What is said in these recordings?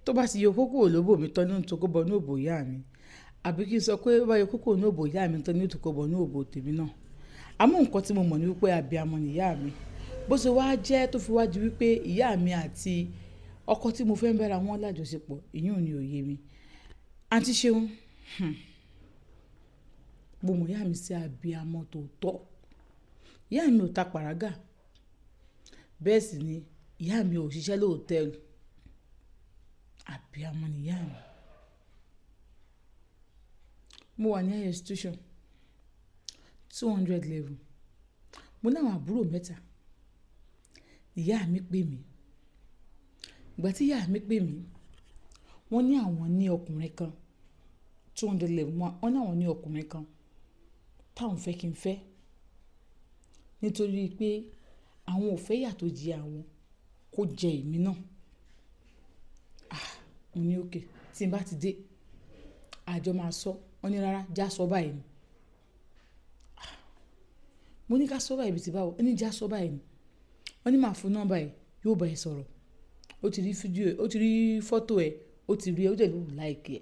tó bá ti yọ kókó olóbò mi tán ní òun tó kó bọ ní òbò ìyá mi àbí kí n sọ pé bá yọ kókó ní òbò ìyá mi tán ní òun tó kó bọ ní òbò tèmi náà. Àmọ́ nǹkan tí mo mọ̀ ní wípé abiyamọ ni ìyá mi bó ṣe wá jẹ́ tó fi wá di wípé ìyá mi àti ọkọ tí mo fẹ́ ń bára wọn lájọṣepọ̀ ìyún ni òye mi. Àǹtí Ṣeun mo mọ̀ ìyá mi sí abiyamọ tòótọ́. Ìyá mi ò ta pàrágà bẹ́ẹ̀ sì ni ìyá mi ò ṣiṣẹ́ lóòtẹ́ẹ̀lì. Abiyamọ ni ìyá mi. Mo wà ní higher institution 200 level. Mo ní àwọn àbúrò mẹ́ta. Ìyá mi pè mí. Ìgbà tí ìyá mi pè mí wọ́n ní àwọn ní ọkùnrin kan 200 level wọ́n ní àwọn ní ọkùnrin kan táwọn fẹ́ kí n fẹ́ nítorí pé àwọn ò fẹ́ ìyà tó jẹ àwọn kó jẹ èmi náà. Mo ní òkè tí n bá ti dé àjọ máa sọ. Wọ́n ní rárá já sọ báyìí ni. Mo ní ká sọ báyìí bí ti báwo. Wọ́n ní já sọ báyìí ni. Wọ́n ní máa fún nọ́mbà ẹ̀ yóò bá ẹ sọ̀rọ̀. Ó ti rí fídíò ẹ̀ ó ti rí fọ́tò ẹ̀ ó ti rí ẹ ó dẹ̀ ló like ẹ̀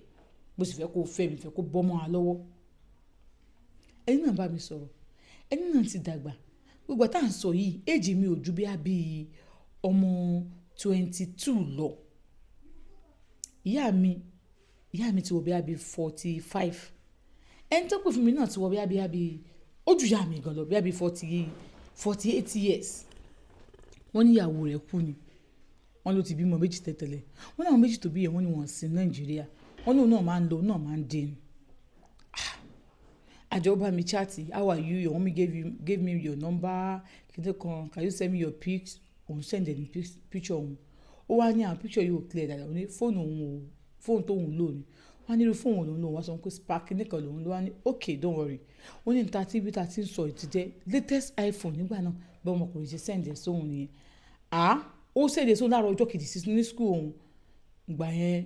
bó sì fẹ́ kó fẹ́ mi fẹ́ kó bọ́ mọ́ wa lọ́wọ́. Ẹni náà bá mi sọ̀rọ̀ ẹni náà ti dàgbà gbogbo tá à ń sọ yìí éèjì mi ò ju bí ọmọ 22 lọ. Ìyá mi ti wọ bí 45. Ẹni tó pè fún mi náà ti wọ bí ó ju ìyá mi gan lọ bí 48 years. Wọ́n ní ìyàwó rẹ̀ kú ni. Wọ́n ló ti bímọ méjì tẹ́tẹ́lẹ̀. Wọ́n náà méjì tó bí yẹn wọ́n ní wọ́n sí Nàìjíríà. Wọ́n lóun náà máa ń lọ náà máa ń dé ni. Àjọ bá mi chat, how are you? Your mommy gave me your number. Can you send me your pics? Òun send the picture òun. Ó wá ní àwọn picture yóò clear dáadáa. Ó ní fóònù tó òun lò ní. Wọ́n á ní irú fóònù òun lò wọ́n sọ pé Spark nìkan lòun ló wá ní okay don't worry. Ó ní níta tí bí ta ti ń sọ ìtìjẹ́ latest iPhone nígbà náà bí ọmọkùnrin ṣe send ẹ̀ sóhun nìyẹn. Ó send ẹ̀ sóhun láàárọ̀ ọjọ́ kejì sí ní school òun. Ìgbà yẹn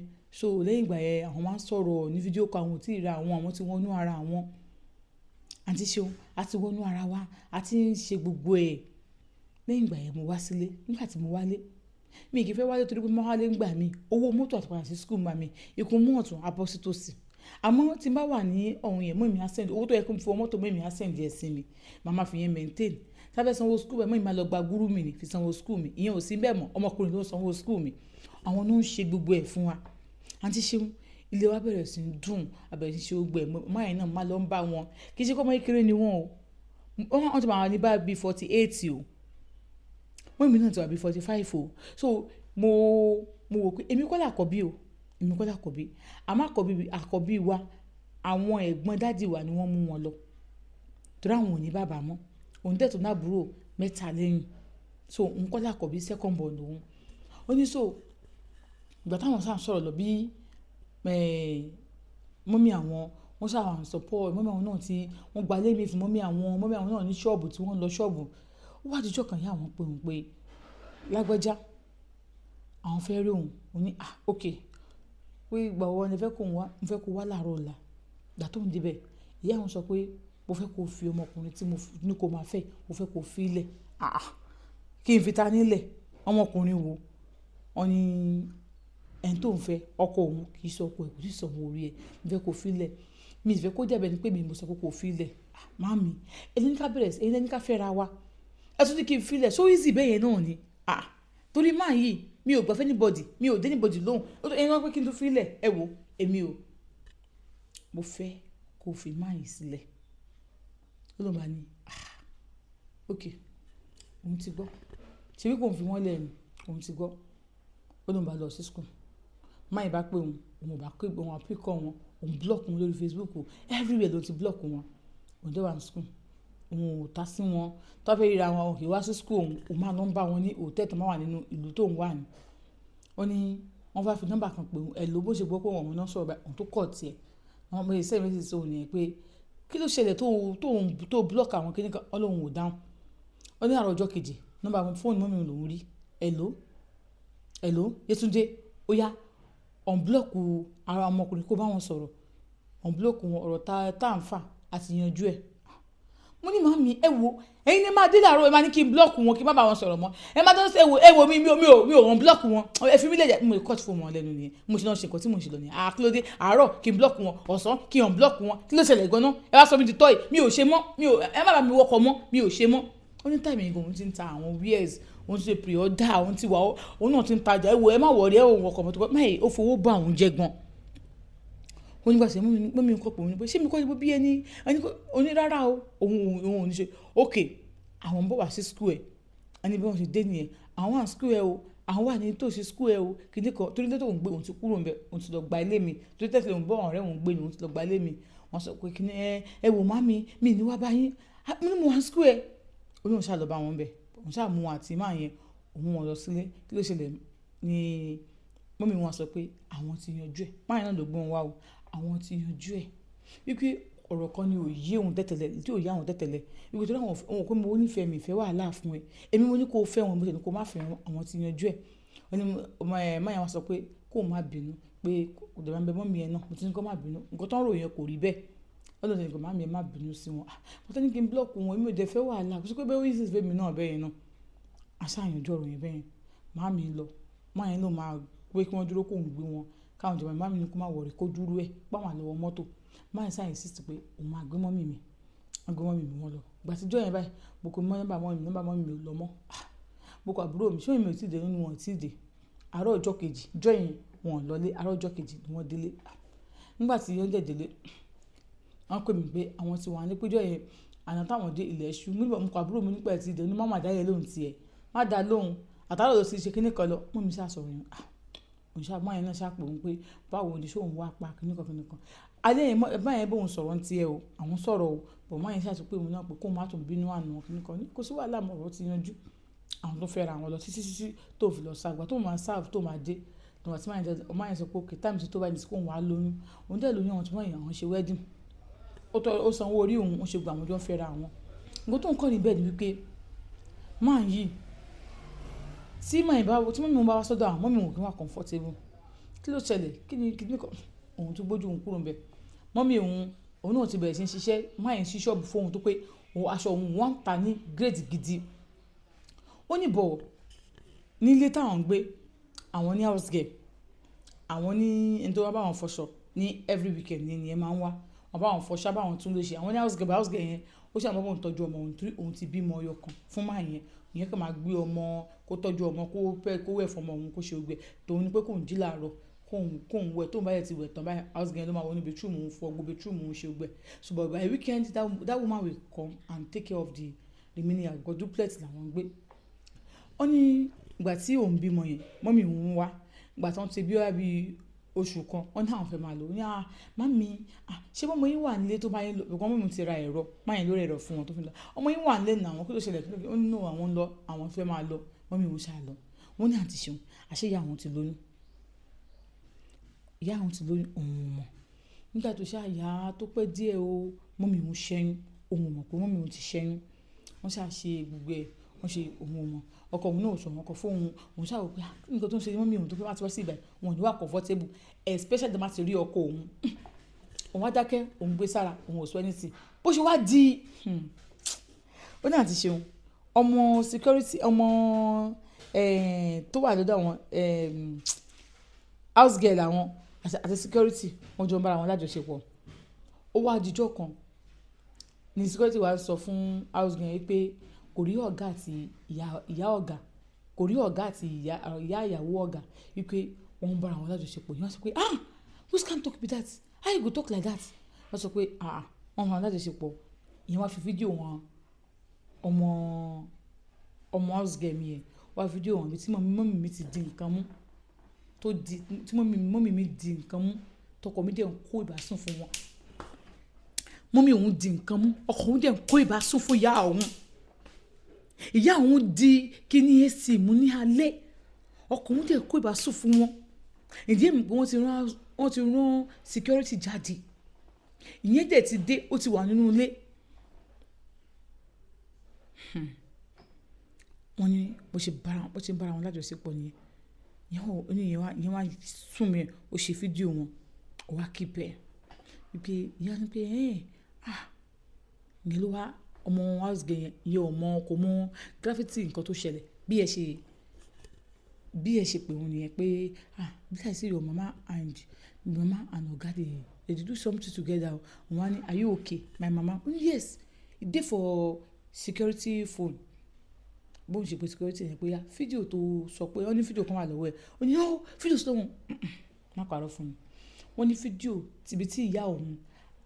lẹ́yìn ìgbà yẹn àwọn máa ń sọ̀rọ̀ ní fídíò kọ àwọn tí ì ra àwọn tí wọ́n nú ara àwọn. Àǹtí Ṣeun a ti wọnú ara wa a ti ń ṣe gbogbo ẹ̀. Lẹ́yìn ìgbà yẹn mo wá sílé nígbà tí mo wálé mi kì í fẹ́ wálé torí pé mo wálé ń gbà mí owó mọ́tò àti padà sí school gbà mí ikùn mú ọ̀tún abọ́ sí tòsí. Àmọ́ tí n bá wà ní ọ̀hún yẹn mọ́ èmi á send owó tó yẹ kó fi wọ mọ́tò mọ́ èmi á send ẹ̀ sí mi màmá fi yẹn maintain. Sábẹ́ sanwó school bẹ́ẹ̀ mọ́ èmi á lọ gba gúrú mi ní fi sanwó school mi ìyẹn ò sí bẹ́ẹ̀ mọ́ ọmọkùnrin ló ń sanwó school mi àwọn ló ń ṣe gbogbo ẹ̀ fún wa. Àǹtí Ṣeun ilé wa bẹ̀rẹ̀ sí ń dùn àbẹ̀rẹ̀ sí ṣe gbogbo ẹ̀ máa yẹn náà máa lọ ń bá wọn kì í ṣe kọ́ ọmọ kékeré ni wọ́n o wọ́n ti máa ní bá bí 48 o wọ́n mi náà ti wà bí 45 o. So mo wò pé èmi kọ́ làkọ́bí àmọ́ àkọ́bí wa àwọn ẹ̀gbọ́n dádì wa ni wọ́n mú wọn lọ torí àwọn ò ní bàbá mọ́ òun tẹ̀ tó ní àbúrò mẹ́ta lẹ́yìn so òun kọ́ làkọ́bí second born òun. Ó ní so ìgbà táwọn sáà sọ̀rọ̀ lọ bí mọ́mí àwọn wọ́n sáà support mọ́mí àwọn náà tí wọ́n gba lémi fún mọ́mí àwọn náà ní ṣọ́ọ̀bù tí wọ́n lọ ṣọ́ọ̀bù. Ó wá dijọ́ kan yá àwọn pé òun pé lágbájá àwọn fẹ́ rí òun ò ní ok pé ìgbà wo ni mo fẹ́ kó wá láàárọ̀ ọ̀la ìgbà tó ń débẹ̀ ìyá àwọn sọ pé mo fẹ́ kó fi ọmọkùnrin tí mo ní kó máa fẹ́ mo fẹ́ kó fi ilẹ̀ kí n fi ta nílẹ̀ ọmọkùnrin wo wọ́n ní ẹni tó ń fẹ́ ọkọ òun kì í sọ ọkọ ẹ̀ kò sì sọ òun orí ẹ̀ mo fẹ́ kó fi ilẹ̀ mi ì fẹ́ kó jẹ́bẹ̀ ni pé mi mo sọ pé kó fi ilẹ̀ màmí ẹni ní ká fẹ́ ra wa ẹ tún ní kí n fi ilẹ̀ so easy bẹ́ẹ̀ yẹn náà ni torí máa yìí mi ò gbà fẹ́ anybody mi ò dé anybody lóhùn ẹni wọ́n pé kí n tún fi ilẹ̀ ẹ wo èmi ò mo fẹ́ kó fi máa yìí sílẹ̀ ó ló máa ní ok òun ti gbọ́ ṣe wípé òun fi wọ́n lẹ̀ ni òun ti gbọ́ ó ló ń bá lọ sí school máa ìbá pé òun ò bá pé òun àpíkọ́ wọn òun block wọn lórí Facebook everywhere ló ti block wọn òun dé wà ní school òun ò ta sí wọn tó fẹ́ ríra wọn kì í wá sí school òun máa lọ ń bá wọn ní hòtẹ́ẹ̀lì tó máa wà nínú ìlú tó ń wà ní. Wọ́n ní wọ́n bá fi nọ́mbà kan pé ẹ̀ ló bó ṣe gbọ́ pé wọ́n náà sọ̀rọ̀ báyìí òun tó kọ̀ tiẹ̀ wọ́n bẹ iṣẹ́ méjì sí òun yẹn pé kí ló ṣẹlẹ̀ tó block àwọn kíní kan ọlọ́run ò dáhùn. Wọ́n ní àrò ọjọ́ kejì nọ́mbà fóònù mọ́mí lòún rí hello Yétúndé ó yá unblock ara ọmọkùnrin kó bá wọn sọ̀rọ̀ unblock wọn ọ̀rọ̀ tá à ń fà àti yanjú ẹ̀. Mo ní màmí ẹ wo ẹ̀yin ni máa dé láàárọ̀ ẹ máa ní kí n block wọn kí n má bá wọn sọ̀rọ̀ mọ́ ẹ máa tó ń sẹ́ ẹ̀wò mi ò wọ́n block wọn ẹ fi mí lè jẹ́ mo cut fún wọn lẹ́nu nìyẹn mo ṣe náà ṣe nǹkan tí mo ṣe lọ nìyẹn àkílódé àárọ̀ kí n block wọn ọ̀sán kí n unblock wọn kí ló ṣẹlẹ̀ gan-an ẹ wá sọ mi di tọ́yì mi ò ṣe mọ́ ẹ má bá mi wọkọ̀ mọ́ mi ò ṣe mọ́ ó ní táìmì ìgbọ̀n òun ti ń ta àwọn wears òun ti ṣe pre-order òun ti wà òun náà ti ń tajà ẹ wo ẹ má wọ̀rí ẹ òun ọkọ̀ mọ́tò máyì ó fowó bá òun jẹ gan ó ní gbàsẹ̀ mọ́ mi kọ́ pé òun ní pé ṣé mi kọ́ ní bí ẹni onírárá o òun ò ní ṣe ok àwọn ń bọ̀ wá sí school ẹ̀ ẹni bí wọ́n ṣe dé nìyẹn àwọn wà ní school ẹ̀ o àwọn wà ní tòsí school ẹ̀ o kìíní kan torí lẹ́tọ̀ òun gbé òun ti kúrò ńbẹ̀ òun ti lọ gba ilé mi torí tẹ̀sílẹ̀ òun bọ̀ ọ̀rẹ́ òun gbé ni òun ti lọ gba ilé mi wọ́n sọ pé kìíní ẹ wò má mi ní wá báyìí mo ní mo wá ní school ẹ̀ ó ní òun ṣáà lọ bá wọn bẹ̀ òun ṣáà mú àti máa yẹn òun wọn lọ sílé kí ló ṣẹlẹ̀ ní mọ́mí wọn sọ pé àwọn ti yanjú ẹ̀ máa yẹn náà ló gbé wọn wá o àwọn ti yanjú ẹ̀ wípé ọ̀rọ̀ kan ni ò yé òun tẹ́tẹ̀lẹ̀ tí ò yé àwọn tẹ́tẹ̀lẹ̀ wípé tó dáwọn òun pé mo nífẹ̀ẹ́ mi ìfẹ́ wàhálà fún ẹ èmi mo ní kó o fẹ́ wọn mo tẹ̀lé kó o má fẹ́ wọn àwọn ti yanjú ẹ̀ wọ́n ní máa yẹn wá sọ pé kó o má bínú pé kò dẹ̀ máa bẹ mọ́mí ẹ náà mo ti ní kó má bínú nǹkan tó ń ròyìn kò rí bẹ́ẹ̀ wọ́n lọ sí nǹkan máa mi ẹ má bínú sí wọn mo tẹ́ ní kí n blọ́ọ̀kù wọn èmi ò dẹ̀ fẹ́ wàhálà kó sọ pé bẹ́ẹ̀ wíṣí ìfẹ́ mi náà bẹ́ẹ̀ yẹn náà aṣáàyànjú ọ̀rọ̀ yẹn bẹ́ẹ̀ yẹn máa mi lọ máa yẹn ló máa pé kí wọ́n dúró kó ń gbé wọn káwọn ìjọba máa mi ní kó má wọ̀rí kó dúró ẹ̀ páwọn àlọ́wọ́ mọ́tò máa sáà insist pé òun máa gbé mọ́mì mi wọn lọ ìgbà tíjọ́ yẹn báyìí mo kò mọ nọ́mbà mọ́mì mi ò lọ mọ́ mo kọ àbúrò mi ṣé mi ò tí ì dé nínú wọn ò tí ì dé àárọ̀ ọjọ́ kejì jọ́ yẹn wọn lọlé àárọ̀ ọjọ́ kejì ni wọ́n délé nígbà tí yẹn délé wọ́n pè mí pé àwọn ti wà ní péjọ́ yẹn àná táwọn dé ilẹ̀ ṣú mo kọ àbúrò mi nígbà tí ì dé ní má má dá yẹn lóhùn tiẹ̀ má dá lóhùn àtàrà lọ sí ṣe kíní kan lọ mọ́ mi ṣáà sọ̀rọ̀ yẹn òun ṣáà máa yẹn náà ṣáà pè òun pé báwo ni ṣé òun wá pa kíní kan alẹ́ yẹn bá yẹn bóun sọ̀rọ̀ ti ẹ o àwọn sọ̀rọ̀ o bọ̀ máa yẹn ṣáàtú pé òun náà pé kó má tún bínú àná kíníkan ní kò sí wàhálà mọ̀ ọ̀rọ̀ ti yanjú àwọn tó fẹ́ra àwọn lọ títí tó fi lọ sáàgbà tó máa sáàfù tó máa dé lọ́wọ́ tí máa yẹn sọ pé òkè táìmù tó bá ní sí kóun wá lóyún òun dẹ̀ lóyún àwọn tó máa yẹn àwọn ṣe wedding ó sanwó orí òun ó ṣe gbà àwọn tó fẹ́ra àwọn nǹkan tó ń kọ́ níbẹ̀ ni wípé máa yìí tí mọ̀mí bá wá sọ́dọ̀ àwọn mọ̀mí òun kì í wà comfortable kí ló ṣẹlẹ̀ kí ni òun tó gbójú òun kúrò ń bẹ̀ mọ́mí òun náà ti bẹ̀rẹ̀ sí ń ṣiṣẹ́ máa ń ṣí ṣọ́ọ̀bù fóun tó pé aṣọ òun wọ́n ń ta ní grade gidi ó ní bọ̀ nílé táwọn ń gbé àwọn ní house girl àwọn ní ẹni tó wá báwọn fọṣọ ní every weekend ní ẹni ẹ máa ń wá wọn báwọn fọṣọ báwọn tún lè ṣe àwọn ní house girl yẹn ó ṣe àmọ́ bóun tọ́jú ọmọ òun ti bímọ ọyọ kan fún máa yẹn ìyẹn kàn máa gbé ọmọ kó tọ́jú ọmọ kó wẹ̀ fọmọ òun kó ṣe ogbẹ tòun ni pé kò ń jí láàárọ̀ kóun wẹ̀ tóun báyẹ̀ ti wẹ̀ tán báyìí house girl ló máa wọ ní bedroom òun fọ gbogbo bedroom òun ṣe ogbẹ so but by weekend that woman will come and take care of the remaining house because duplex làwọn ń gbé ó ní ìgbà tí òun bímọ yẹn mọ́mì òun wá ìgbà tí wọ́n ti bí wá bí oṣù kan wọ́n ní àwọn fẹ́ máa lò ó ní mami ṣé bọ́mọ yín wà nílé tó bá yín lọ ìgbọ́n mọ́mì ti ra ẹ̀rọ máa yín lórí ẹ̀rọ fún wọn tó fi lọ ọmọ yín wà nílé náà wọn kí ló ṣẹlẹ̀ kí ó nínú àwọn lọ àwọn fẹ́ máa lọ mọ́mì òun ṣáà lọ wọ́n ní àǹtí ṣeun àṣé ìyá àwọn ti lóyún òun mọ̀ nígbà tó ṣáà yá tó pẹ́ díẹ̀ o mọ́mì òun ṣẹ́yún òun mọ̀ pé mọ́mì òun ti ṣẹ́yún wọ́n ṣáà ṣe gbogbo ẹ̀ wọ́n ṣe òun mọ̀ ọkọ òun náà sọ wọn kọ fóun òun ṣáà wò pé nǹkan tó ń ṣe mọ́mì òun tó fẹ́ wá ti wá sí ibà wọn ò ní wà comfortable especially tó máa ti rí ọkọ òun wá dákẹ́ òun gbé sára òun ò sọ anything bó ṣe wá di ó náà ti ṣeun ọmọ security ọmọ tó wà lọ́dọ̀ àwọn house girl àwọn àti security wọ́n jọ ń bára wọn lájọṣepọ̀ ó wá dijọ́ kan ní security wa sọ fún house girl pé kò rí ọ̀gá àti ìyá ọ̀gá kò rí ọ̀gá àti ìyá ìyàwó ọ̀gá wípé wọ́n ń bára wọn lájọṣepọ̀ yìí wọ́n sọ pé who can talk be that how you go talk like that wọ́n sọ pé wọ́n bára wọn lájọṣepọ̀ ìyẹn wá fi fídíò wọn ọmọ house girl mi yẹn wá fi fídíò wọn bí tí mọ́mì mi ti di nǹkan mú tí mọ́mì mi di nǹkan mú tọkọ mi dẹ̀ ń kó ìbásùn fún wọn mọ́mì òun di nǹkan mú ọkọ òun dẹ̀ ń kó ìbásùn fún ìyá òun di kíní èsì mú ní alẹ́ ọkọ òun dẹ̀ kó ìbásùn fún wọn ìdí èmi pé wọ́n ti rán security jáde ìyẹn dẹ̀ ti dé ó ti wà nínú ilé wọ́n ní bó ṣe ń bára wọn lájọṣepọ̀ nìyẹn ìyẹn wá sùn mí ó ṣe fídíò wọn ó wá kí bẹ́ẹ̀ wípé ìyá ni pé ìyẹn ló wá ọmọ house girl yẹn ìyẹn ò mọ kò mọ gravity nǹkan tó ṣẹlẹ̀ bí ẹ ṣe pè wọ́n nìyẹn pé bí I see your mama and oga they do something together wọ́n wá ní are you okay my mama yes e dey for security phone bóun ṣe pé security yẹn pé yá fídíò tó sọ pé wọ́n ní fídíò kan wà lọ́wọ́ ẹ̀ ó ní fídíò sí lọ́wọ́ má parọ́ fún mi wọ́n ní fídíò tìbí tí ìyá òun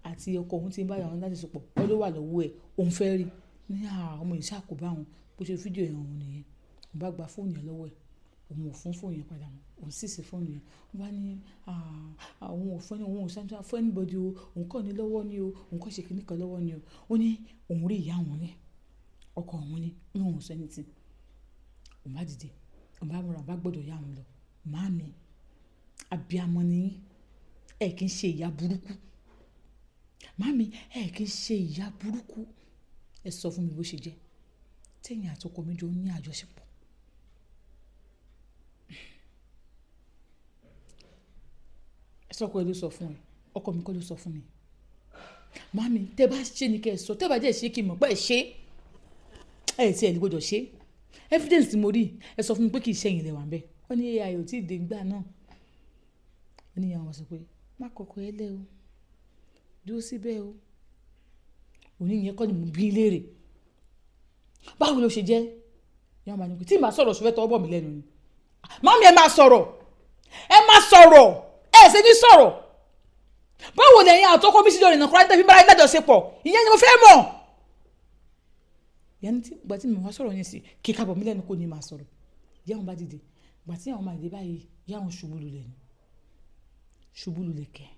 àti ọkọ òun ti ń bá ìyá òun láti sopọ̀ wọ́n ló wà lọ́wọ́ ẹ̀ òun fẹ́ rí ní ọmọ yìí ṣàkóbá òun bó ṣe fídíò yẹn òun nìyẹn òun bá gba fóònù yẹn lọ́wọ́ ẹ̀ òun ò fún fóònù yẹn padà mọ́ òun sì sí fóònù yẹn wọ́n bá ní òun ò fún òun ò sáńtà fún anybody o òun kọ́ ní lọ́wọ́ ni o òun kọ́ ṣe kíní kan lọ́wọ́ ni o ó ní òun rí ìyá òun ní ọkọ òun ní òun ò sẹ́ni tì òun bá dìde òun bá múra òun bá gbọ́dọ̀ yá òun lọ màámi abiyamọ ni ẹ kì í ṣe ìyá burúkú màámi ẹ kì í ṣe ìyá burúkú ẹ sọ fún mi bó ṣe jẹ́ tẹ̀yìn àtọkọ mi jọ ní àjọṣepọ̀ ẹ sọ pé ló sọ fún ẹ ọkọ mi kọ́ ló sọ fún mi màámi tẹ bá ṣe ni kẹ ẹ sọ tẹ bá jẹ́ ṣe kí n mọ̀ pé ẹ ṣe ẹ tí ẹ lè gbọdọ̀ ṣe evidence tí mo rí ẹ sọ fún mi pé kì í ṣẹyìn lẹ wà ń bẹ wọn ní ai ò tí ì dé gbà náà wọn ní àwọn sọ pé má kọkọ ẹ lẹ o dúró síbẹ̀ o òní yẹn kọ́ ni mo bí léèrè báwo ló ṣe jẹ́ yẹn máa ní pé tí màá sọ̀rọ̀ ṣọfẹ́ tọwọ́ bọ̀ mí lẹ́nu ni màmí ẹ máa sọ̀rọ̀ ẹ ṣe ní sọ̀rọ̀ báwo lẹ́yìn àtọkọ mi sí lórí ìnàkúrá tẹ́fí bára ìdájọṣepọ̀ ìyẹn ni mo fẹ́ mọ̀ ìyẹn tí ìgbà tí mi wá sọ̀rọ̀ yẹn sí kíkà bọ̀ mí lẹ́nu kò ní máa sọ̀rọ̀ ìyá wọn bá dìde ìgbà tí àwọn máa dé báyìí ìyá wọn ṣubú lulẹ̀ kẹ́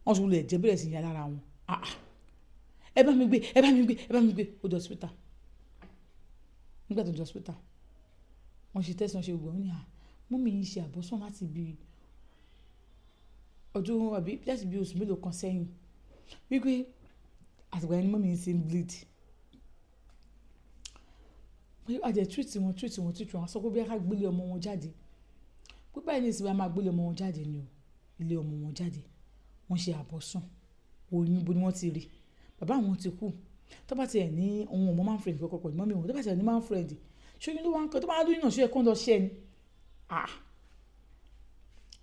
wọ́n ṣubú lulẹ̀ jẹ́ bẹ̀rẹ̀ sí ìyá lára wọn ẹ bá mi gbé ó dé hospital nígbà tó dé hospital wọ́n ṣe tẹ́sán ṣe gbogbo ní mọ́mí yìí ṣe àbọ̀sán láti bí ọdún àbí láti bí oṣù mélòó kan sẹ́yìn wípé àtìgbà yẹn ni mọ́mí yìí ṣe ń bleed àjẹ́ treat wọn sọ pé bí a ká gbélé ọmọ wọn jáde pé báyìí ní ìsìnkú a máa gbélé ọmọ wọn jáde ni o ilé ọmọ wọn jáde wọ́n ṣe àbọ̀sán oyún bo ni wọ́n ti rí bàbá àwọn ti kú tó bá tiẹ̀ ní ohun ọmọ máa ń friend kọ́kọ́ pẹ̀lú mọ́mí wọn tó bá tiẹ̀ ní máa ń friend ṣóyún ló wá ń kọ́ tó bá lóyún náà ṣó yẹ kó ń lọ ṣẹ́ ni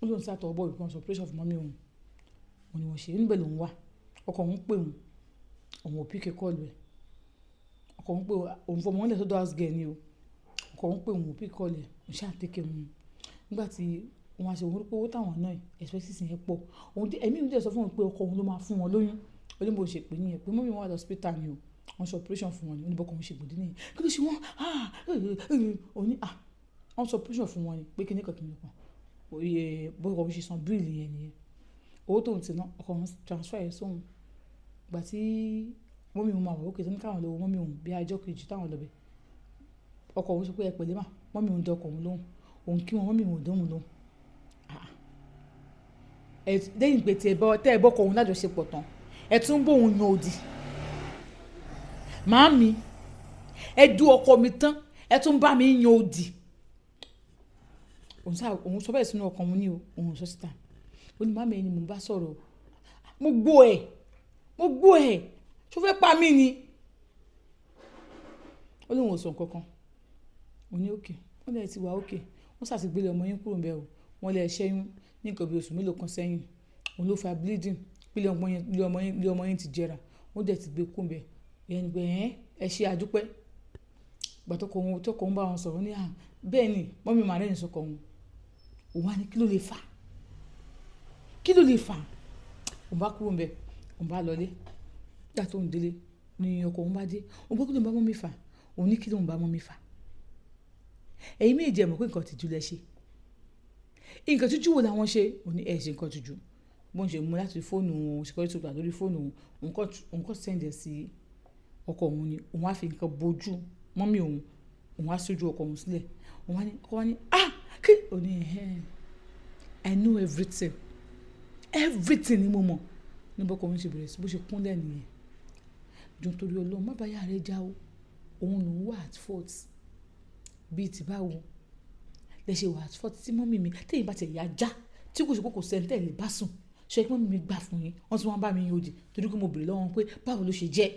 ó lóun sàtọ̀ ọbọ̀ ìgbọ́n sọ pressure fún mọ́mí òun wọn ni wọ́n ṣe níbẹ̀ lòun wà ọkọ òun pè òun ò píkẹ́ kọ́ọ̀lù ẹ̀ ọkọ òun pè òun fọmọ wọn lẹ̀ tó dọ́ house girl ni o ọkọ òun pè òun ò píkẹ́ kọ́ọ̀lù ẹ̀ òun ṣáà tẹ́kẹ̀ mu nígbà tí wọn àṣẹ òun rí pé owó táwọn náà expenses yẹn pọ̀ ẹ̀mí ìdílé sọ fún wọn pé ọkọ òun ló máa fún wọn lóyún oníbo ṣe pé nìyẹn pé mọ́mí wọn wà lọ́sípítà ni o wọ́n ṣe operation fún wọn ni oníbọ̀kọ̀ wọn ṣe gbòdì nìyẹn kí ló ṣe wọ́n wọ́n ṣe operation fún wọn ni pé kíní kan oye bọ́kọ̀ wọn ṣe san bíìlì yẹn nìyẹn owó tóun ti ná ọkọ̀ wọn transfer yẹn sóhun gbà tí mọ́mí wọn máa wọ̀ ókè tó ní káwọn lọ́wọ́ mọ́mí wọn bí ajọ́ kejì táwọn lọ bẹ̀ ọkọ̀ wọn sọ pé ẹ pẹ̀lẹ́ mà mọ́mí wọn dẹ ọkọ̀ wọn lóhùn òun kí wọn mọ́mí wọn dóhùn lóhùn lẹ́yìn pé tẹ́ ẹ bọ́kọ̀ òun lájọṣepọ̀ tán ẹ tún bóun yan òdì màámi ẹ du ọkọ mi tán ẹ tún bá mi yan òdì òun sọ bẹ́ẹ̀ sínú ọkàn òun ní òun sọ síta ó ní màámi ẹni mò ń bá sọ̀rọ̀ mo gbọ́ ẹ̀ tó fẹ́ pa mí ni ó lóun ò sọ nǹkan kan òun ní òkè wọ́n lè ti wà òkè wọ́n ṣàtìgbélé ọmọ yín kúrò ń bẹ̀ o wọ́n lè ṣẹ́yún ní nǹkan bí oṣù mélòó kan sẹ́yìn òun ló fa bleeding ilé ọmọ yín ti jẹrà wọ́n dẹ̀ ti gbé kú ń bẹ̀ yẹn pé ẹ ṣe àdúpẹ́ gbà tó kọ òun bá wọn sọ̀rọ̀ ní bẹ́ẹ̀ ni mọ́mí màá rẹ́yìn sọkọ̀ òun òun á ní kí ló lè fà òun bá kúrò ń bẹ̀ òun bá lọlé nígbà tó ń délé ní ọkọ̀ òun bá dé òun bá kí ló ń bá mọ́mí fà òun ní kí ló ń bá mọ́mí fà ẹ̀yin méjì ẹ̀ mọ̀ pé nǹkan tìjú lẹ ṣe nǹkan tìjú wo làwọn ṣe òní ẹ̀ ṣe nǹkan tìjú bó ń ṣe mú láti fóònù òun security gbà lórí fóònù òun kọ́ sẹ́ǹdẹ̀ sí ọkọ òun ni òun á fi nǹkan bojú mọ́mí òun á sójú ọkọ òun sílẹ̀ ọkọ wa ní kí òní I know everything ni mo mọ̀ níbo ọkọ òun ṣe bẹ̀rẹ̀ sí bó ṣe kúnlẹ̀ nìyẹn jọ torí Ọlọ́run má bá yà rẹ já o òun lòun wà at fault bíi ti báwo lẹ ṣe wà at fault tí mọ́mí mi tẹ́yìn bá tẹ̀ yá já tí kò ṣe pé kò sẹ́ńtẹ̀ lè bá sùn ṣé kí mọ́mí mi gbà fún yín wọ́n tún wọ́n bá mi yín òdì torí pé mo bèrè lọ́wọ́ wọn pé báwo ló ṣe jẹ́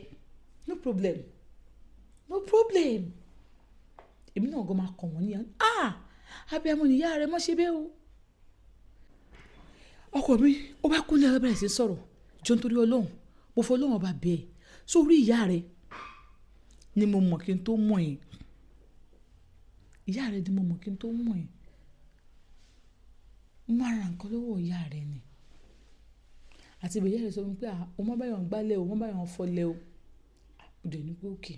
no problem èmi náà gan máa kàn wọ́n níyà abiyamọ nìyá rẹ mọ́ ṣe bẹ́ẹ̀ o. ọkọ mi ó bá kúnlẹ̀ ẹ bẹ̀rẹ̀ sí sọ̀rọ̀ jọ nítorí ọlọ́run mo fọ ọlọ́run ọba bẹ́ẹ̀ sórí ìyá rẹ ni mo mọ̀ kí n tó mọ̀ ẹ́ ìyá rẹ ni mo mọ̀ kí n tó mọ̀ ẹ́ mo máa ra nǹkan lọ́wọ́ ìyá rẹ ni àti ìbẹ̀yẹ rẹ sọ fún mi pé o má báyọ̀ ń gbálẹ̀ o má báyọ̀ ń fọlẹ̀ o mo dẹ̀ ní pé òkè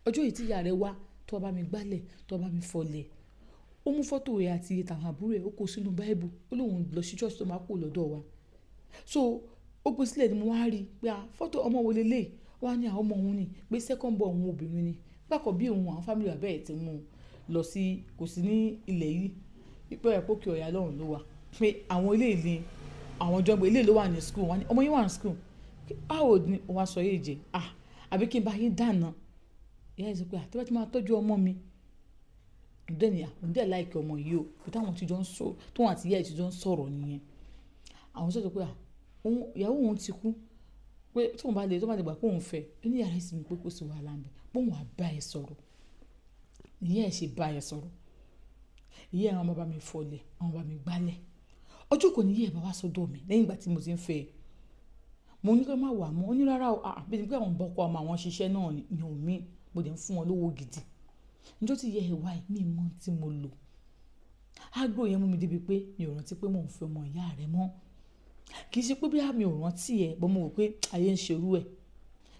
ọjọ́ yìí tí ìyá rẹ wá tó bá mi gbálẹ̀ tó bá mi fọlẹ̀ ó mú fọ́tò rẹ̀ àti tàwọn àbúrò ẹ̀ ó kó sínú báíbù ó lóun lọ sí church tó máa kó lọ́dọ̀ wa so ó gbé sílẹ̀ ni mo wá rí i pé fọ́tò ọmọ wo lélẹ̀ wá ní àwọn ọmọ òun ni pé second born òun obìnrin ni gbàkọ̀ bí òun àwọn family bàbá ẹ̀ ti mú un lọ sí kò sí ní ilẹ̀ yìí pípẹ́ ẹ̀ pókè ọ̀yà lọ́run ló wà pé àwọn ilé ìlú àwọn jọgbọ́n ilé ló wà ní school wọn ni ọmọ yín wà ní school how old ni òun aṣọ yìí jẹ àbí kí n bá yín dáná ìyá ẹ̀ sọ pé àtẹ́wẹ́ tí máa tọ́jú ọmọ mi dẹ́ni àkùndẹ́ láìkẹ́ ọmọ yìí o pé táwọn ti jọ ń sọ tóun àti ìyá ẹ̀ ti jọ ń sọ̀rọ̀ nìyẹn àwọn sọ̀tọ̀ pé ìyàwó òun ti kú pé tóun bá lè gbà pé òun fẹ́ ní yàrá ìsinmi pé kò sí wàhálà ń bẹ̀ pé òun á bá ẹ sọ̀rọ̀ ìyá ẹ̀ ṣe bá ẹ sọ̀rọ̀ ìyá ẹ̀ àwọn bá mi fọlẹ̀ àwọn bá mi gbálẹ̀ ọjọ́ kò ní yẹ́ ẹ̀ bá wá sọ́dọ̀ mi lẹ́yìn ìgbà tí mo ti ń fẹ́ ẹ mo ní kí n má wà mọ́ ó ní rárá o bí ni pé àwọn bọ́kọ ọmọ àwọn ṣiṣẹ́ náà ni omi mo dẹ̀ ń fún wọn lówó gidi níjọ́ tí yẹ ẹ̀ wá mi mọ́ tí mo lò ágbó yẹn mú mi débi pé mi ò rántí pé mò ń fẹ́ ọmọ ìyá rẹ mọ́ kì í ṣe pé bí mi ò rántí ẹ bọ́ mo rò pé ayé ń ṣerú ẹ̀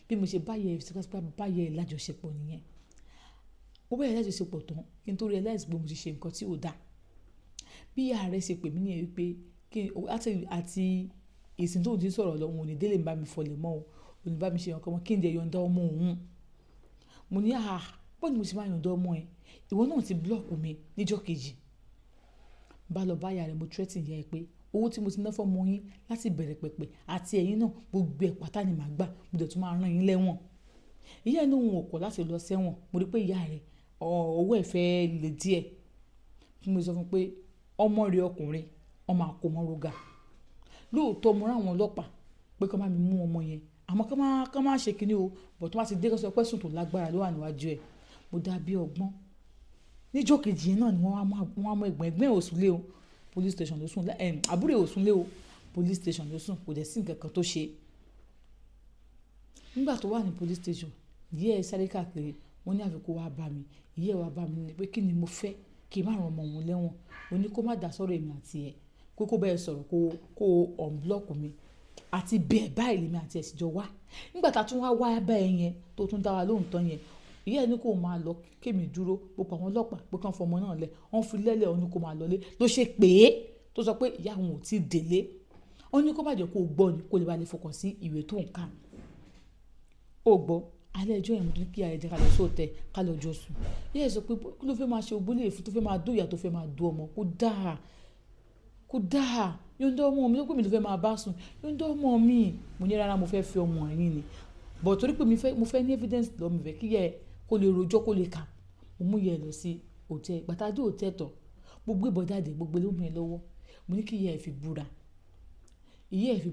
bí mo ṣe báyẹ̀ lájọṣepọ̀ nìyẹn ó bẹ̀rẹ̀ lájọṣepọ̀ tán kí n tó realize pé mo ti ṣe nǹkan tí ò dáa bí ìyá rẹ ṣe pè mí nìyẹn wípé àti ìsìn tó ti sọ̀rọ̀ lọ òun ò ní délé ń bá mi fọlẹ̀ mọ́ ò ní bá mi ṣe nǹkan mọ́ kí n jẹ́ yọ̀ǹda ọmọ òun mo ní bọ́ ni mo ṣe máa yọ̀ǹda ọmọ ẹ ìwọ náà ti blọ́ọ̀kù mi níjọ́ kejì bá lọ bá ìyá rẹ̀ mo tírẹ́tì ìyá ẹ pé owó tí mo ti ná fọ́mọ yín láti bẹ̀rẹ̀ pẹ̀pẹ̀ àti ẹ̀yin náà gbogbo ẹ̀ pátá ni màá gbà mo dẹ̀ tún máa rán yín lẹ́wọ̀n ìyá ẹ̀ ní òun ò kọ̀ láti lọ sẹ́wọ̀n mo rí pé ìyá rẹ̀ owó ẹ̀ fẹ́ le díẹ̀ mo sọ fún pé ọmọ rẹ̀ ọkùnrin ọmọ àkómọ́róga lóòótọ́ mo rán àwọn ọlọ́pàá pé kọ́ máa mi mú ọmọ yẹn àmọ́ kọ́ máa ṣe kinní o bọ̀ tó bá ti dé kó sọ pé sùn tó lágbára ló wà níwájú ẹ̀ mo dá bí ọgbọ́n níjọ́ kejì yẹn náà ni wọ́n á mọ ẹ̀gbọ́n òsùnlé o police station ló sùn àbúrò òsùnlé o police station ló sùn kò dẹ̀ sí nǹkan kan tó ṣe nígbà tó wà ní police station ìyá ẹ̀ sáré káàkiri wọ́n ní àfikún wá bá mi ìyá ẹ̀ wá bá mi ní pé kí ni mo fẹ́ kí n má ràn ọmọ òun lẹ́wọ̀n mo ní kó má dá sọ́rọ̀ èmi àti ẹ̀ kó bẹ́ẹ̀ sọ̀rọ̀ kó unblock mi àti bẹ́ẹ̀ báyìí lèmi àti ẹ̀ sì jọ wá nígbà tá a tún wá bá ẹ yẹn tó tún dá wa lóhùn tán yẹn ìyá ẹ̀ ní kó máa lọ kémi dúró gbogbo àwọn ọlọ́pàá pé kán fọmọ náà lẹ̀ wọ́n fi lẹ́lẹ̀ ó ní kó máa lọlé ló ṣe pé tó sọ pé ìyá òun ò tí ì délé ó ní kó má jẹ́ kó o gbọ́ ni kó lè bá lè fọkàn sí ìwé tó ń kà ó gbọ́ alẹ́ ẹjọ́ yẹn mo ní kí ayé jẹ́ ká lọ sóòtẹ́ ká lọ jọ sùn ìyá ẹ̀ sọ pé kí ló fẹ́ máa ṣe ògbólé èfún tó fẹ́ máa dó ìyá tó fẹ́ máa dó ọmọ kó dáa yóò ọmọ mi ló pè mí ló fẹ́ máa bá sùn yóò ọmọ mi mo ní rárá mo fẹ́ fi ọmọ ẹ̀yìn ni but torí pé mo fẹ́ ní evidence lọ mi fẹ́ kí yẹ kó lè rojọ́ kó lè kà mo mú yẹ lọ sí òtẹ́ gbàtàdé òtẹ́ tọ̀ gbogbo ìbọn jáde gbogbo ló mi lọ́wọ́ mo ní kí ìyá ẹ̀ fi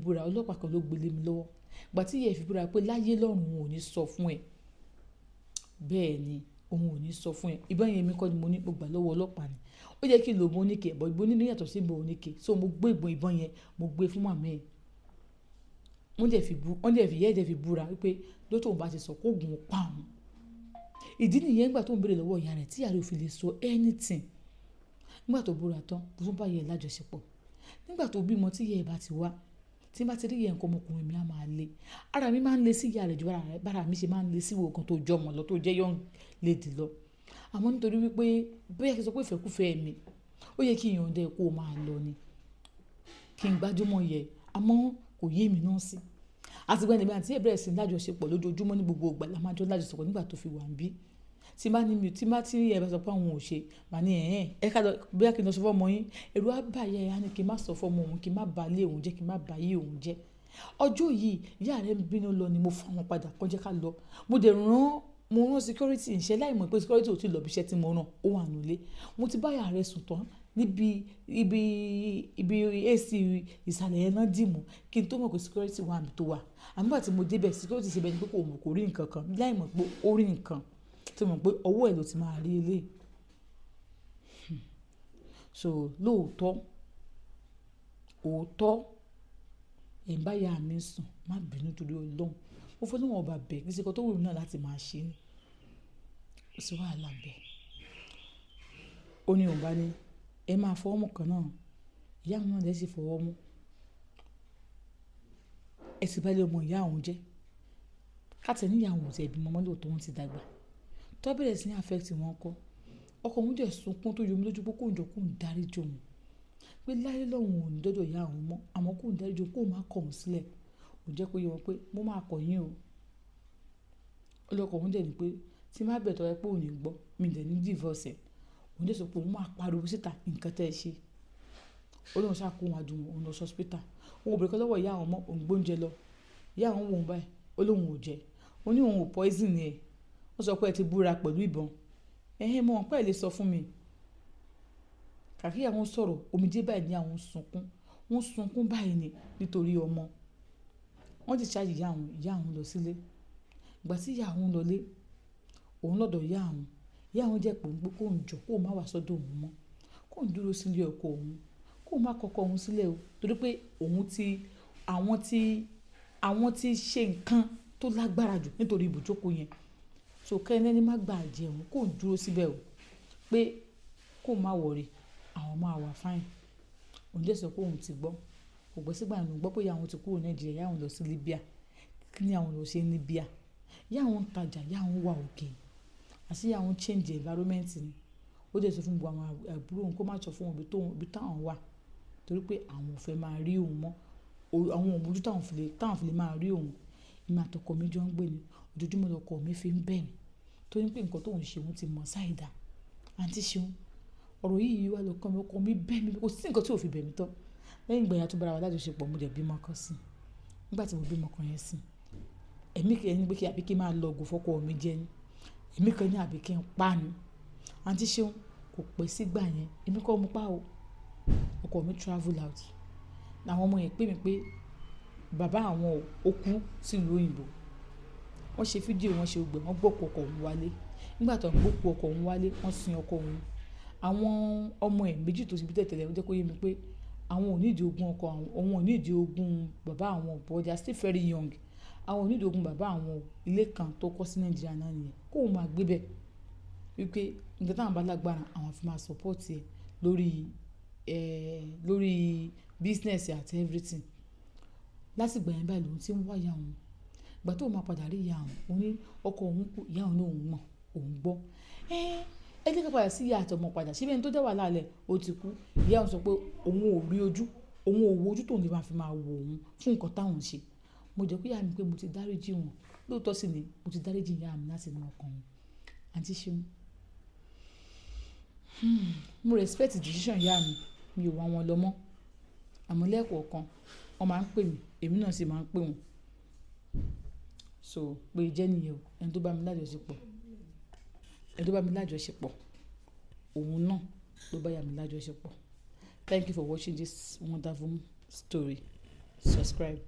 búra ọlọ́pàá kan ló gbélé mi lọ́wọ́ gbà tí ìyá ẹ̀ fi búra pé láyé lọ́run òun ò ní sọ fún ẹ bẹ́ẹ̀ ni òun ò ní sọ fún ẹ ìbọn yẹn mi kọ́ ni mo ní mo gbà lọ́wọ́ ọlọ́pàá ni ó yẹ kí n lò mo oníke ẹ̀bọ̀ ìbọn nínú yàtọ̀ sí ìbọn oníke so mo gbé ìbọn yẹn mo gbé fún màmá ẹ̀ wọ́n dẹ̀ fi ìyá ẹ̀ fi búra wípé lótò òun bá ti sọ kó gùn pa òun ìdí nìyẹn nígbà tó ń béèrè lọ́wọ́ ìyá rẹ̀ tí ìyá rẹ̀ ò fi lè sọ anything nígbà tó búra tán mo tún bá ìyá ẹ̀ lájọṣepọ̀ nígbà tó bímọ tí ìyá ẹ̀ bá ti wá tí n bá ti rí ìyẹn nǹkan ọmọkùnrin mi á máa le ara mi máa ń le sí ìyá rẹ̀ ju bára mi ṣe máa ń le sí ìwòkan tó jọ ọmọ lọ tó jẹ́ young lady lọ àmọ́ nítorí wípé bóyá kí n sọ pé ìfẹ́kúfẹ́ mi ó yẹ kí n yọ̀ǹda kó o máa lọ ni kí n gbájúmọ̀ yẹ àmọ́ kò yé mi náà sí àtìgbà nígbà tí ẹ̀ bẹ̀rẹ̀ sí lájọṣepọ̀ lójoojúmọ́ ní gbogbo ìgbà la máa jọ lájọṣepọ̀ nígbà tó fi wà ń bí tí bá tí ẹ bá sọ pé àwọn ò ṣe mà ní ẹ ká lọ bóyá kí n lọ sọ fọ́mọ yín ẹ̀rù á bà yẹ ẹ̀ á ní kí n má sọ fọ́mọ òun kí n má bà ilé òun jẹ́ kí n má bà ayé òun jẹ́ ọjọ́ yìí ìyá rẹ̀ ń bínú lọ ni mo fà wọn padà kọjá ká lọ mo dẹ̀ rán security ìṣẹ́ láì mọ̀ pé security ò tí ì lọ bí iṣẹ́ tí mo ràn ó wà nílé mo ti bá ìyá rẹ̀ sùn tán níbi ibi AC ìsàlẹ̀ yẹn náà dì mú kí n tó mọ̀ pé security wà níbi tó wà. Àmọ́ ìgbà tí mo débẹ̀ security ṣe bẹ́ẹ̀ ni pé kò rí nǹkan kan láì mọ̀ pé ó rí nǹkan tí mo mọ̀ pé ọwọ́ ẹ̀ ló ti máa rí eléyìí. So lóòótọ́ òótọ́ ẹ̀ ń bá ìyá mi sùn má bínú torí Ọlọ́run. Mo fẹ́ níwọ̀n ọba bẹ̀ kí n ṣe kan tó wù mí náà láti máa ṣe ni. Kò sí wàhálà bẹ̀. Ó ní òun bá ní ẹ máa fọwọ́ mú kan náà. Ìyá mi náà dẹ̀ sì fọwọ́ mú. Ẹ sì bá lé ọmọ ìyá òun jẹ́. Káàtì ní ìyá òun ò tẹ̀ bí mọ́mọ́ lóòótọ́ wọn ti dàgbà. Tó bẹ̀rẹ̀ sí ní affect wọn kọ́. Ọkọ òun dẹ̀ sunkún tó yomi lójú pé kóun jọ kóun dáríjì òun. Pé láyé lọ́hùn òun dọ́dọ̀ ìyá òun mọ́ àmọ́ kóun dáríjì òun kóun má kọ̀ òun sílẹ̀. Òun jẹ́ kó yé wọn pé mo máa kọ̀ yín o. Ọlọ́kọ òun dẹ̀ ní pé tí má bẹ̀ tọ́ ẹ pé òun ní gbọ́ mi dẹ̀ ní divorce ẹ̀. Òun dẹ̀ sọ pé òun máa pariwo síta nǹkan tẹ́ ẹ ṣe. Ó lóun ṣáà kó wọn adùn òun lọ sí hospital. Òun ò bẹ̀rẹ̀ kọ́ lọ́wọ́ ìyá òun mọ́ òun gbóúnjẹ lọ. Ìyá òun wò ó báyìí ó lóun ò jẹ. Ó ní òun ò poison ẹ̀. Wọ́n sọ pé ẹ ti búra pẹ̀lú ìbọn. Ẹ̀hẹ́n mo mọ̀ pé ẹ lè sọ fún mi. Kàkí ìyá wọn sọ̀rọ̀ omijé báyìí ní àwọn sunkún. Wọ́n sunkún báyìí ni nítorí ọmọ. Wọ́n ti ṣáàjì ìyá òun lọ sílé. Ìgbà tí ìyá òun lọlé òun lọ́dọ̀ ìyá òun. Ìyá òun jẹ́ pé òun pé kóun jọ kóun má wá sọ́dọ̀ òun mọ́. Kóun dúró sílé ọkọ òun. Kóun má kọ́kọ́ òun sílẹ̀ o torí pé àwọn ti ṣe nǹkan tó lágbára jù nítorí ibùjókòó yẹn. So kẹ́ni má gbà jẹun kóun dúró síbẹ̀ o pé kóun má worry àwọn máa wà fine. Òun dẹ̀ sọ pé òun ti gbọ́. Kò gbọ́ sígbà yẹn òun gbọ́ pé ìyá òun ti kúrò Nàìjíríà ìyá òun lọ sí Libya. Kí ni àwọn lọ ṣe ní Libya? Ìyá òun ń tajà ìyá òun wà òkè. Àti ìyá òun change environment ni. Ó dẹ̀ sọ fún gbogbo àwọn àbúrò òun kó má sọ fún wọn ibi táwọn wà torí pé àwọn ò fẹ́ máa rí òun mọ́. Àwọn òmùjú táwọn fi lè máa rí òun. Èmi àtọkọ mi jọ ń gbé ni. Ojoojúmọ́ lọkọ mi fi ń bẹ̀ mí. Torí pé nǹkan tóun ṣe òun ti mọ̀ sáìdá. Àǹtí Ṣeun ọ̀rọ̀ yìí wá lọ́kàn mi ọkọ mi bẹ̀ mí kò sí nǹkan tí ò fi bẹ̀ mí tán. Lẹ́yìn ìgbà yẹn tó bára wa lájọṣepọ̀ mo dẹ̀ bímọ kan sí. Nígbà tí mo bímọ kan yẹn sí ẹ̀mí kan ní pé kí àbí kí n máa lọ ògùn fọ́kọ mi jẹ ni. Ẹ̀mí kan ní àbí kí n pa ni. Àǹtí Ṣeun kò pẹ́ sígbà yẹn èmi kọ́ mo pa o. Ọkọ mi travel out. Àwọn ọmọ yẹn pè mí pé bàbá àwọn ó kú sílùú òyìnbó. Wọ́n ṣe fídíò wọ́n ṣe gbogbo wọ́n gbókù ọkọ òun wálé. Nígbà tó ń gbókù ọkọ òun wálé wọ́n sin ọkọ òun. Àwọn ọmọ ẹ̀ méjì tó ti bí tẹ̀tẹ̀lẹ̀ ó jẹ́ kó yé mi pé àwọn ò ní ìdí ogún ọkọ àwọn òun ò ní ìdí ogún bàbá àwọn but they are still very young. Àwọn ò ní ìdí ogún bàbá àwọn ilé kan tó kọ́ sí Nàìjíríà náà nìyẹn kó o máa gbé bẹ̀. Wípé nǹkan táwọn bá lágbára àwọn fi máa support ẹ lórí business àti everything. Lásìgbà yẹn báyìí lòun ti ń wá ìyá òun. Ìgbà tó máa padà rí ìyá òun ó ní ọkọ òun kú ìyá òun ní òun mọ̀ òun gbọ́. Ẹ jẹ́ ká padà sí ìyá àtọmọ padà síbẹ̀ ní tó dẹ̀ wà lálẹ́ ó ti kú. Ìyá òun sọ pé òun ò rí ojú òun ò wo ojú tóun lè máa fi máa wo òun fún nǹkan táwọn ṣe. Mo jẹ́ kó ìyá mi pé mo ti dáríjì wọn lóòótọ́ sì ni mo ti dáríjì ìyá mi láti inú ọkàn mi. Àǹtí Ṣeun mo respect decision ìyá mi ò wá wọn lọ mọ́. Àmọ́ lẹ́ẹ̀kọ̀ọ̀kan wọ́n máa ń pè mí èmi náà sì máa ń pè wọ́n. So pé jẹ́ nìyẹn o ẹni tó bá mi lájọṣepọ̀ òun náà ló bá ìyá mi lájọṣepọ̀. Thank you for watching this wonderful story. Subscribe.